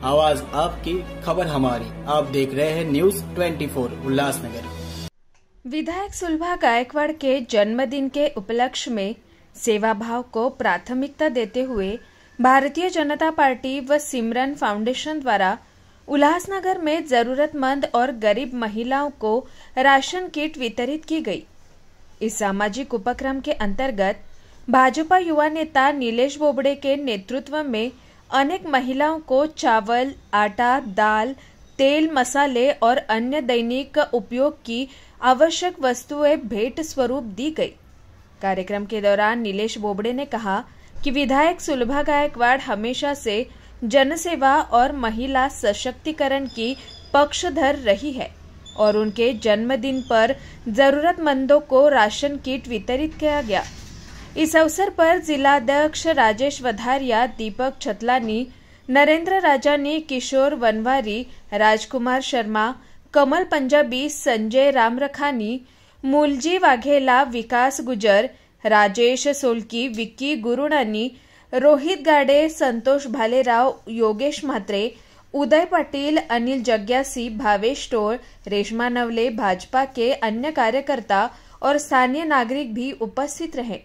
आवाज आपकी, खबर हमारी। आप देख रहे हैं न्यूज 24 उल्लासनगर। विधायक सुलभा गायकवाड़ के जन्मदिन के उपलक्ष्य में सेवा भाव को प्राथमिकता देते हुए भारतीय जनता पार्टी व सिमरन फाउंडेशन द्वारा उल्लासनगर में जरूरतमंद और गरीब महिलाओं को राशन किट वितरित की गई। इस सामाजिक उपक्रम के अंतर्गत भाजपा युवा नेता नीलेश बोबड़े के नेतृत्व में अनेक महिलाओं को चावल, आटा, दाल, तेल, मसाले और अन्य दैनिक उपयोग की आवश्यक वस्तुएं भेंट स्वरूप दी गई। कार्यक्रम के दौरान नीलेश बोबड़े ने कहा कि विधायक सुलभा गायकवाड़ हमेशा से जनसेवा और महिला सशक्तिकरण की पक्षधर रही है और उनके जन्मदिन पर जरूरतमंदों को राशन किट वितरित किया गया। इस अवसर पर जिलाध्यक्ष राजेश वधारिया, दीपक छतलानी, नरेंद्र राजानी, किशोर वनवारी, राजकुमार शर्मा, कमल पंजाबी, संजय रामरखानी, मूलजी वाघेला, विकास गुजर, राजेश सोलकी, विक्की गुरुनानी, रोहित गाडे, संतोष भालेराव, योगेश म्हात्रे, उदय पाटिल, अनिल जग्यासी, भावेश टोळ, रेशमा नवले, भाजपा के अन्य कार्यकर्ता और स्थानीय नागरिक भी उपस्थित रहे।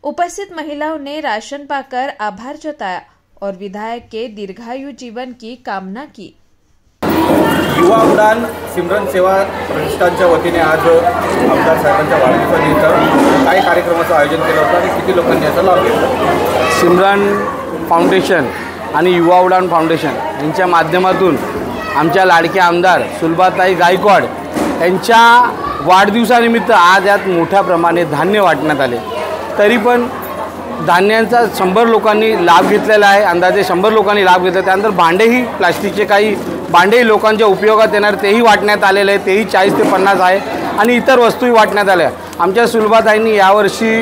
उपस्थित महिलाओं ने राशन पाकर आभार जताया और विधायक के दीर्घायु जीवन की कामना की। युवा उडान सिमरन सेवा प्रतिष्ठानच्या वतीने आज आमदार साहेबांच्या वाढदिवसानिमित्त काही कार्यक्रमाचं आयोजन केलं होतं आणि किती लोकांनी याचा लाभ घेतला। सिमरन फाउंडेशन आणि युवा उडान फाउंडेशन यांच्या माध्यमातून आमच्या लाडक्या आमदार सुलभाताई गायकवाड यांच्या वाढदिवसानिमित्त आज यात मोठ्या प्रमाणे धान्य वाटण्यात आले। तरी पण धान्यांचा 100 लोकांनी लाभ घेतलेला आहे। अंदाजे 100 लोकांनी लाभ घेतला। त्यानंतर भांडेही, प्लास्टिकचे काही भांडेही लोकांच्या उपयोगात येणार तेही वाटण्यात आलेले आहे। तेही 40 ते 50 आहे आणि इतर वस्तूही वाटण्यात आल्या। आमच्या सुलभाताईंनी यावर्षी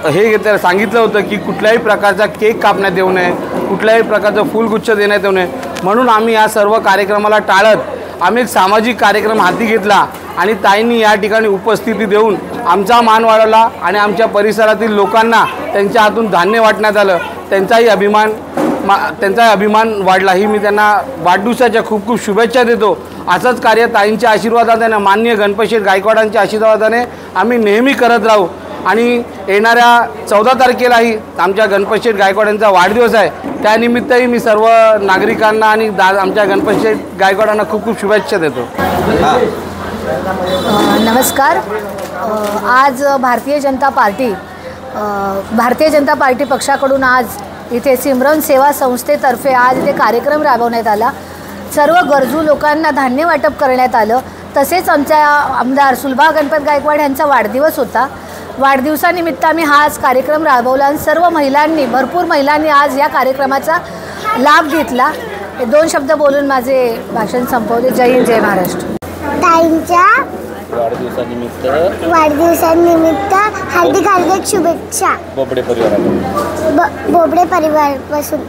हे सांगितलं होतं की कुठल्याही प्रकारचा केक कापण्यात येऊ नये, कुठल्याही प्रकारचं फुलगुच्छ देण्यात येऊ नये, म्हणून आम्ही या सर्व कार्यक्रमाला टाळत आम्ही एक सामाजिक कार्यक्रम हाती घेतला आणि ताईंनी या ठिकाणी उपस्थिती देऊन आमचा मान वाढवला आणि आमच्या परिसरातील लोकांना त्यांच्या हातून धान्य वाटण्यात आलं। त्यांचाही अभिमान वाढला। ही मी त्यांना वाढदिवसाच्या खूप खूप शुभेच्छा देतो। असंच कार्य ताईंच्या आशीर्वादाने, माननीय गणपतशेठ गायकवाडांच्या आशीर्वादाने आम्ही नेहमी करत राहू आणि येणाऱ्या 14 तारखेलाही आमच्या गणपतशेठ गायकवाडांचा वाढदिवस आहे। त्यानिमित्तही मी सर्व नागरिकांना आणि आमच्या गणपतशेठ गायकवाडांना खूप खूप शुभेच्छा देतो। नमस्कार। आज भारतीय जनता पार्टी पक्षाकडून आज इथे सिमरन सेवा संस्थेतर्फे आज इथे कार्यक्रम राबवण्यात आला। सर्व गरजू लोकांना धान्य वाटप करण्यात आलं। तसेच आमच्या आमदार सुलभा गणपत गायकवाड यांचा वाढदिवस होता। वाढदिवसानिमित्त आम्ही हा आज कार्यक्रम राबवला आणि सर्व महिलांनी, भरपूर महिलांनी आज या कार्यक्रमाचा लाभ घेतला। 2 शब्द बोलून माझे भाषण संपवले। जय हिंद, जय महाराष्ट्र। ताईंच्या वाढदिवसानिमित्त हार्दिक शुभेच्छा बोबडे परिवारापासून।